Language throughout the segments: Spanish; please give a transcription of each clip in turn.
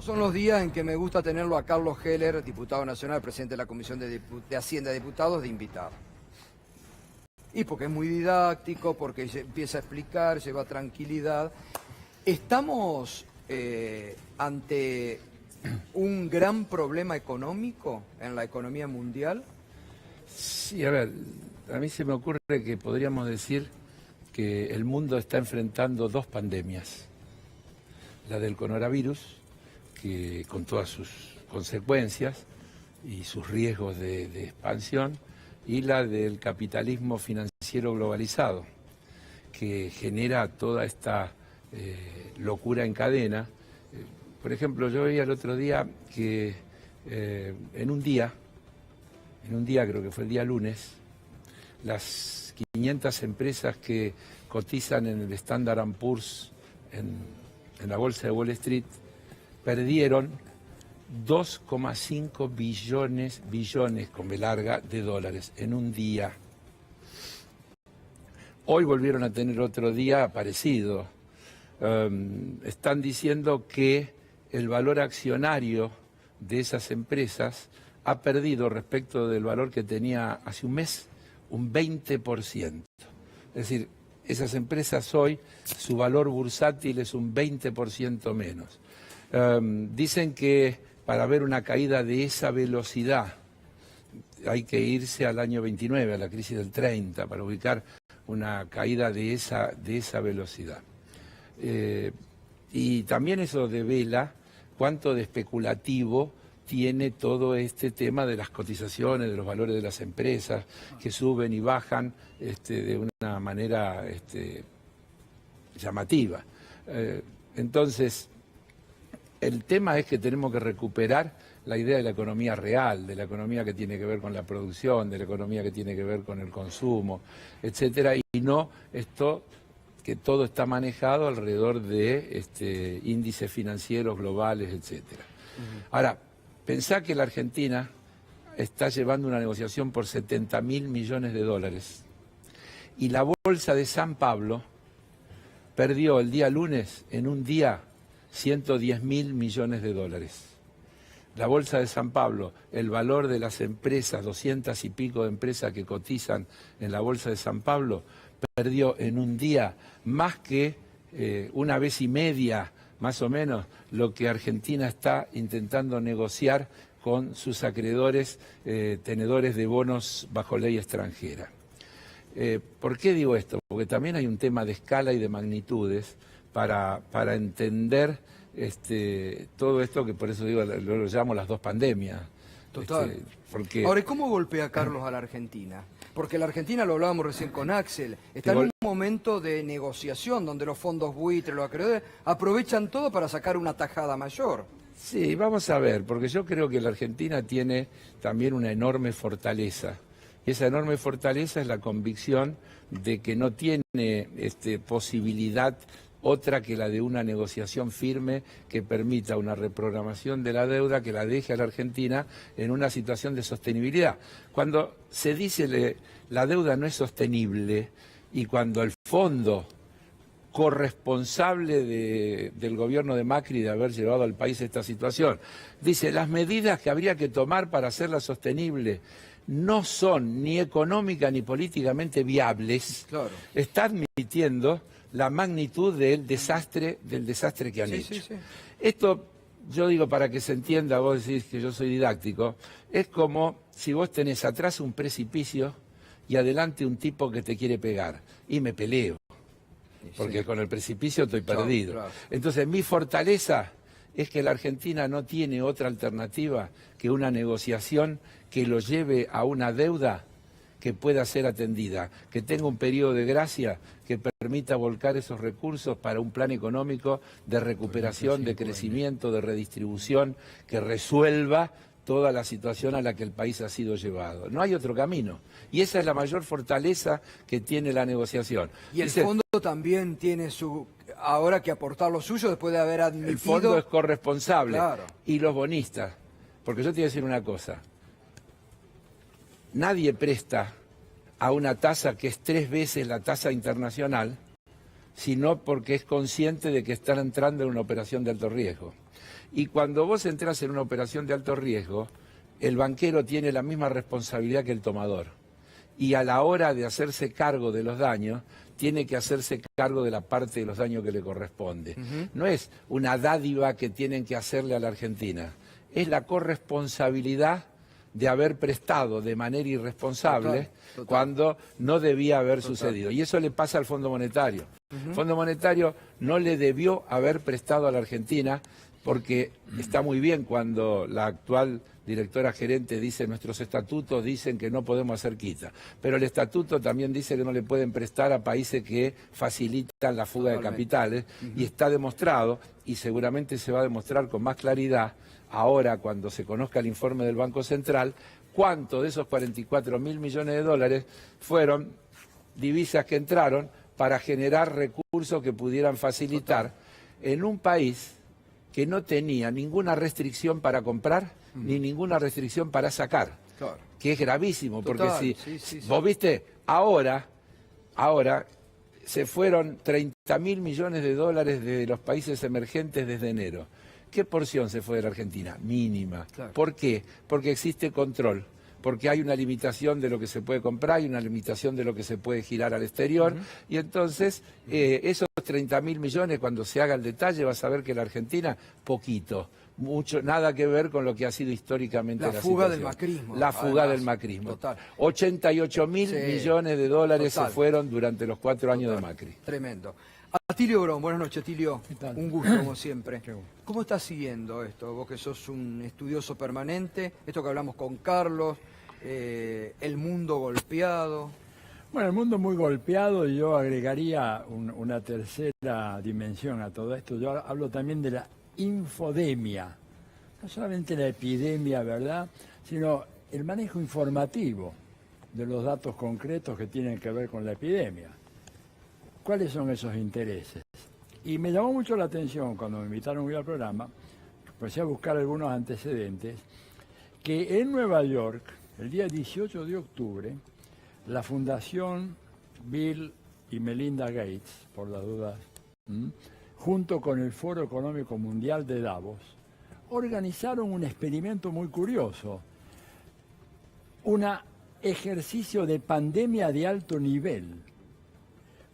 Estos son los días en que me gusta tenerlo a Carlos Heller, diputado nacional, presidente de la Comisión de Hacienda de Diputados, de invitado. Y porque es muy didáctico, porque empieza a explicar, lleva tranquilidad. Estamos ante un gran problema económico en la economía mundial. Sí, a ver, a mí se me ocurre que podríamos decir que el mundo está enfrentando dos pandemias. La del coronavirus, que con todas sus consecuencias y sus riesgos de expansión, y la del capitalismo financiero globalizado, que genera toda esta locura en cadena. Por ejemplo, yo veía el otro día que en un día, creo que fue el día lunes, las 500 empresas que cotizan en el Standard & Poor's en la bolsa de Wall Street perdieron 2,5 billones con B larga de dólares en un día. Hoy volvieron a tener otro día parecido. Están diciendo que el valor accionario de esas empresas ha perdido respecto del valor que tenía hace un mes un 20%. Es decir, esas empresas hoy, su valor bursátil es un 20% menos. Dicen que para ver una caída de esa velocidad hay que irse al año 29, a la crisis del 30, para ubicar una caída de esa velocidad. Y también eso devela cuánto de especulativo tiene todo este tema de las cotizaciones, de los valores de las empresas, que suben y bajan de una manera llamativa. Entonces, el tema es que tenemos que recuperar la idea de la economía real, de la economía que tiene que ver con la producción, de la economía que tiene que ver con el consumo, etcétera, y no esto que todo está manejado alrededor de índices financieros globales, etcétera. Ahora, pensá que la Argentina está llevando una negociación por 70.000 millones de dólares y la bolsa de San Pablo perdió el día lunes, en un día, 110.000 millones de dólares. La bolsa de San Pablo, el valor de las empresas, 200 y pico de empresas que cotizan en la bolsa de San Pablo, perdió en un día más que una vez y media, más o menos, lo que Argentina está intentando negociar con sus acreedores tenedores de bonos bajo ley extranjera. ¿Por qué digo esto? Porque también hay un tema de escala y de magnitudes para entender todo esto, que por eso digo, lo llamo las dos pandemias. Total. Porque... Ahora, ¿y cómo golpea Carlos a la Argentina? Porque la Argentina, lo hablábamos recién con Axel, está en un momento de negociación donde los fondos buitres, los acreedores, aprovechan todo para sacar una tajada mayor. Sí, vamos a ver, porque yo creo que la Argentina tiene también una enorme fortaleza. Y esa enorme fortaleza es la convicción de que no tiene posibilidad otra que la de una negociación firme que permita una reprogramación de la deuda que la deje a la Argentina en una situación de sostenibilidad. Cuando se dice la deuda no es sostenible y cuando el fondo corresponsable del gobierno de Macri de haber llevado al país a esta situación dice las medidas que habría que tomar para hacerla sostenible no son ni económicas ni políticamente viables, claro, está admitiendo la magnitud del desastre que han hecho. Sí. Esto, yo digo para que se entienda, vos decís que yo soy didáctico, es como si vos tenés atrás un precipicio y adelante un tipo que te quiere pegar, y me peleo, porque con el precipicio estoy perdido. Claro. Entonces, mi fortaleza es que la Argentina no tiene otra alternativa que una negociación que lo lleve a una deuda que pueda ser atendida, que tenga un periodo de gracia que permita volcar esos recursos para un plan económico de recuperación, de crecimiento, de redistribución, que resuelva toda la situación a la que el país ha sido llevado. No hay otro camino. Y esa es la mayor fortaleza que tiene la negociación. Y el fondo también tiene ahora que aportar lo suyo después de haber admitido... El fondo es corresponsable. Claro. Y los bonistas. Porque yo te voy a decir una cosa. Nadie presta a una tasa que es 3 veces la tasa internacional, sino porque es consciente de que están entrando en una operación de alto riesgo. Y cuando vos entras en una operación de alto riesgo, el banquero tiene la misma responsabilidad que el tomador. Y a la hora de hacerse cargo de los daños, tiene que hacerse cargo de la parte de los daños que le corresponde. No es una dádiva que tienen que hacerle a la Argentina, es la corresponsabilidad de haber prestado de manera irresponsable total. Cuando no debía haber sucedido. Y eso le pasa al Fondo Monetario. El Fondo Monetario no le debió haber prestado a la Argentina, porque está muy bien cuando la actual directora gerente dice nuestros estatutos dicen que no podemos hacer quita, pero el estatuto también dice que no le pueden prestar a países que facilitan la fuga de capitales, y está demostrado, y seguramente se va a demostrar con más claridad ahora cuando se conozca el informe del Banco Central, cuánto de esos 44.000 millones de dólares fueron divisas que entraron para generar recursos que pudieran facilitar en un país que no tenía ninguna restricción para comprar ni ninguna restricción para sacar, que es gravísimo, porque si vos viste, ahora se fueron 30.000 millones de dólares de los países emergentes desde enero. ¿Qué porción se fue de la Argentina? Mínima. ¿Por qué? Porque existe control, porque hay una limitación de lo que se puede comprar, hay una limitación de lo que se puede girar al exterior, y entonces esos 30.000 millones, cuando se haga el detalle, vas a ver que la Argentina, poquito, mucho, nada que ver con lo que ha sido históricamente la fuga del macrismo. La fuga del macrismo. 88.000 millones de dólares se fueron durante los 4 años de Macri. Tremendo. Atilio Brón, buenas noches, Atilio. Un gusto, como siempre. ¿Cómo estás siguiendo esto? Vos que sos un estudioso permanente, esto que hablamos con Carlos, el mundo golpeado. Bueno, el mundo muy golpeado, y yo agregaría una tercera dimensión a todo esto. Yo hablo también de la infodemia. No solamente la epidemia, ¿verdad?, sino el manejo informativo de los datos concretos que tienen que ver con la epidemia. ¿Cuáles son esos intereses? Y me llamó mucho la atención cuando me invitaron hoy al programa, empecé a buscar algunos antecedentes, que en Nueva York, el día 18 de octubre, la Fundación Bill y Melinda Gates, por las dudas, junto con el Foro Económico Mundial de Davos, organizaron un experimento muy curioso, un ejercicio de pandemia de alto nivel,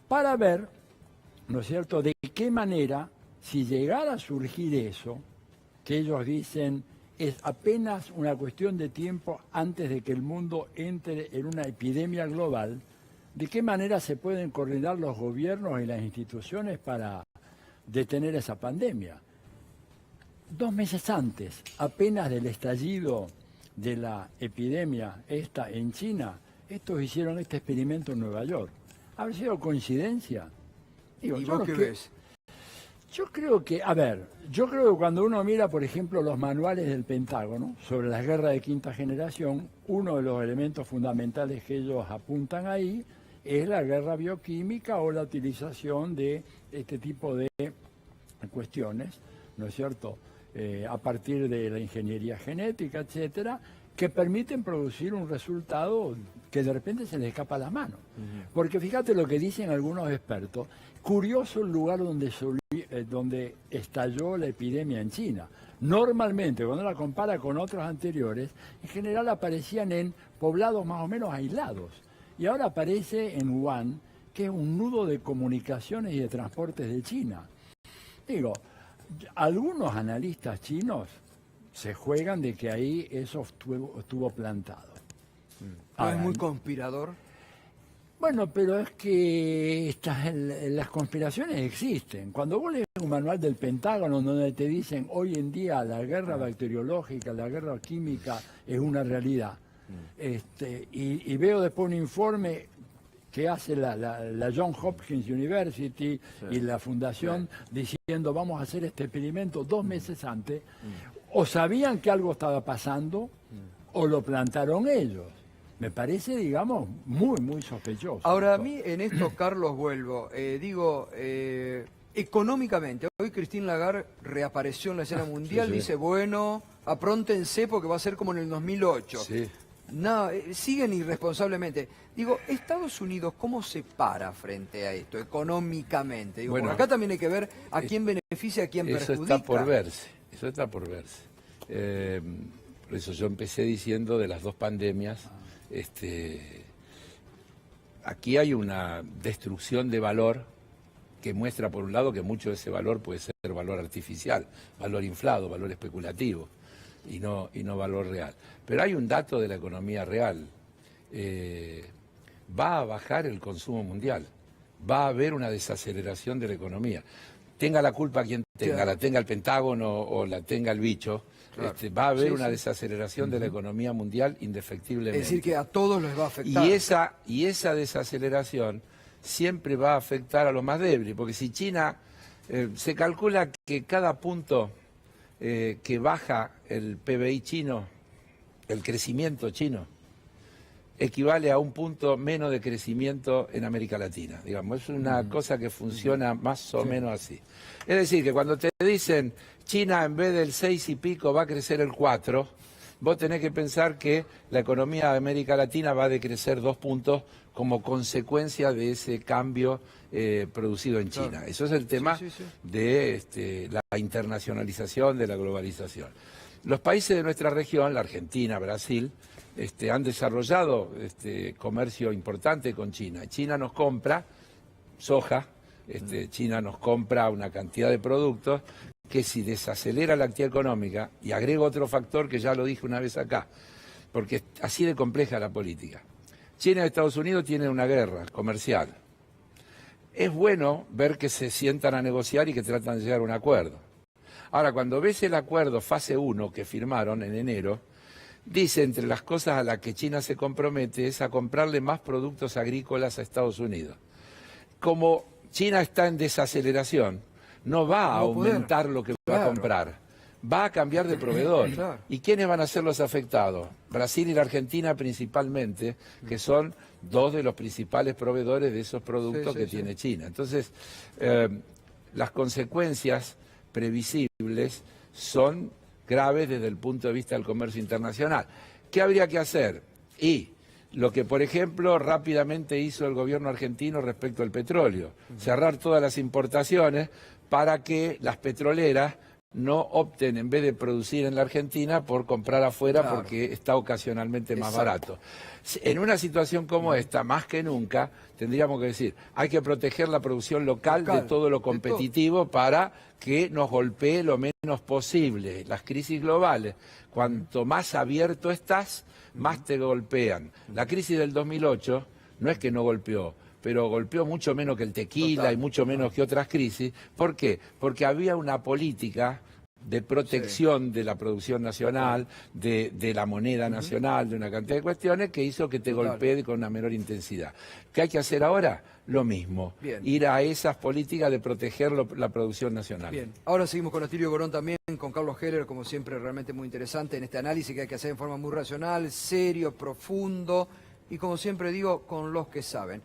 para ver, ¿no es cierto?, de qué manera, si llegara a surgir eso, que ellos dicen es apenas una cuestión de tiempo antes de que el mundo entre en una epidemia global, de qué manera se pueden coordinar los gobiernos y las instituciones para detener esa pandemia. 2 meses antes, apenas del estallido de la epidemia esta en China, estos hicieron este experimento en Nueva York. ¿Ha sido coincidencia? Digo, ¿Y vos qué ves? Yo creo que, a ver, yo creo que cuando uno mira, por ejemplo, los manuales del Pentágono sobre las guerras de quinta generación, uno de los elementos fundamentales que ellos apuntan ahí es la guerra bioquímica o la utilización de este tipo de cuestiones, ¿no es cierto?, a partir de la ingeniería genética, etcétera, que permiten producir un resultado que de repente se les escapa a las manos. Porque fíjate lo que dicen algunos expertos, curioso el lugar donde estalló la epidemia en China. Normalmente, cuando la compara con otros anteriores, en general aparecían en poblados más o menos aislados. Y ahora aparece en Wuhan, que es un nudo de comunicaciones y de transportes de China. Digo, algunos analistas chinos se juegan de que ahí eso estuvo plantado. ¿No es muy conspirador? Bueno, pero es que las conspiraciones existen. Cuando vos lees un manual del Pentágono donde te dicen hoy en día la guerra bacteriológica, la guerra química es una realidad, y veo después un informe que hace la Johns Hopkins University y la fundación diciendo vamos a hacer este experimento 2 meses antes, o sabían que algo estaba pasando o lo plantaron ellos. Me parece, digamos, muy, muy sospechoso. Ahora, a mí en esto, Carlos, vuelvo. Económicamente, hoy Christine Lagarde reapareció en la escena mundial, dice, bueno, apróntense porque va a ser como en el 2008. No, siguen irresponsablemente. Digo, Estados Unidos, ¿cómo se para frente a esto económicamente? Digo, bueno, acá también hay que ver a quién beneficia, a quién perjudica. Eso está por verse. Eso está por verse. Por eso yo empecé diciendo de las dos pandemias, aquí hay una destrucción de valor que muestra, por un lado, que mucho de ese valor puede ser valor artificial, valor inflado, valor especulativo, y no valor real. Pero hay un dato de la economía real. Va a bajar el consumo mundial, va a haber una desaceleración de la economía. Tenga la culpa quien tenga, la tenga el Pentágono o la tenga el bicho, claro. Va a haber una desaceleración de la economía mundial indefectiblemente. Es decir, que a todos les va a afectar. Y esa desaceleración siempre va a afectar a los más débiles, porque si China, se calcula que cada punto que baja el PBI chino, el crecimiento chino, equivale a un punto menos de crecimiento en América Latina. Digamos, es una cosa que funciona más o menos así. Es decir, que cuando te dicen China en vez del 6 y pico va a crecer el 4, vos tenés que pensar que la economía de América Latina va a decrecer 2 puntos como consecuencia de ese cambio producido en China. Eso es el tema de la internacionalización, de la globalización. Los países de nuestra región, la Argentina, Brasil, han desarrollado comercio importante con China. China nos compra soja, China nos compra una cantidad de productos que si desacelera la actividad económica, y agrego otro factor que ya lo dije una vez acá, porque es así de compleja la política. China y Estados Unidos tienen una guerra comercial. Es bueno ver que se sientan a negociar y que tratan de llegar a un acuerdo. Ahora, cuando ves el acuerdo fase 1 que firmaron en enero, dice entre las cosas a las que China se compromete es a comprarle más productos agrícolas a Estados Unidos. Como China está en desaceleración, no va a aumentar lo que va a comprar, va a cambiar de proveedor. ¿Y quiénes van a ser los afectados? Brasil y la Argentina principalmente, que son dos de los principales proveedores de esos productos que tiene China. Entonces, las consecuencias previsibles son graves desde el punto de vista del comercio internacional. ¿Qué habría que hacer? Y lo que, por ejemplo, rápidamente hizo el gobierno argentino respecto al petróleo, cerrar todas las importaciones para que las petroleras no opten, en vez de producir en la Argentina, por comprar afuera porque está ocasionalmente más barato. En una situación como esta, más que nunca, tendríamos que decir, hay que proteger la producción local de todo lo competitivo para que nos golpee lo menos posible. Las crisis globales, cuanto más abierto estás, más te golpean. La crisis del 2008 no es que no golpeó, pero golpeó mucho menos que el tequila y mucho menos que otras crisis. ¿Por qué? Porque había una política de protección de la producción nacional, de la moneda nacional, de una cantidad de cuestiones que hizo que te golpee con una menor intensidad. ¿Qué hay que hacer ahora? Lo mismo, ir a esas políticas de proteger la producción nacional. Bien, ahora seguimos con Atilio Borón también, con Carlos Heller, como siempre realmente muy interesante en este análisis que hay que hacer en forma muy racional, serio, profundo y como siempre digo, con los que saben.